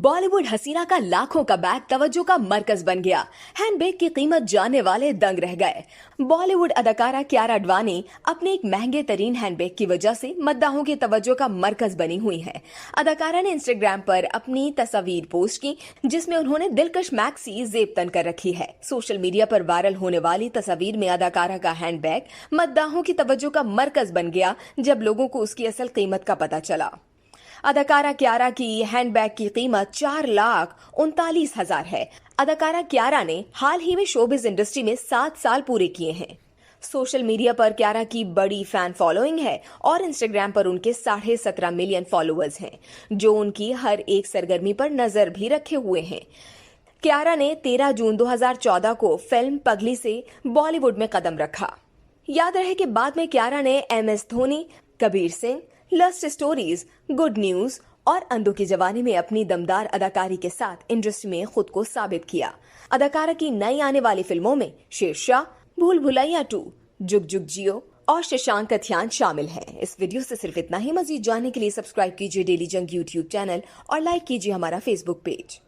बॉलीवुड हसीना का लाखों का बैग तवज्जो का मरकज बन गया। हैंडबैग की कीमत जानने वाले दंग रह गए। बॉलीवुड अदाकारा कियारा आडवाणी अपने एक महंगे तरीन हैंडबैग की वजह से मद्दाहों की तवज्जो का मरकज बनी हुई है। अदाकारा ने इंस्टाग्राम पर अपनी तस्वीर पोस्ट की जिसमें उन्होंने दिलकश मैक्सी जेब तन कर रखी है। सोशल मीडिया पर वायरल होने वाली तस्वीर में अदाकारा का हैंडबैग मद्दाहों की तवज्जो का मरकज बन गया जब लोगों को उसकी असल कीमत का पता चला। अदाकारा कियारा की हैंडबैग की कीमत 4,39,000 है। अदाकारा कियारा ने हाल ही में शोबिज इंडस्ट्री में 7 साल पूरे किए हैं। सोशल मीडिया पर कियारा की बड़ी फैन फॉलोइंग है और इंस्टाग्राम पर उनके 17.5 मिलियन फॉलोअर्स हैं, जो उनकी हर एक सरगर्मी पर नजर भी रखे हुए हैं। कियारा ने 13 जून 2014 को फिल्म पगली से बॉलीवुड में कदम रखा। याद रहे कि बाद में कियारा ने MS Dhoni, Kabir Singh, lust stories, good news और अंधों की जवानी में अपनी दमदार अदाकारी के साथ इंडस्ट्री में खुद को साबित किया। अदाकारा की नई आने वाली फिल्मों में शेरशाह, भूल भुलैया 2, जुग जुग जियो और शशांक का ध्यान शामिल है। इस वीडियो से सिर्फ इतना ही। मजीद जानने के लिए सब्सक्राइब कीजिए डेली जंग YouTube चैनल और लाइक कीजिए हमारा Facebook पेज।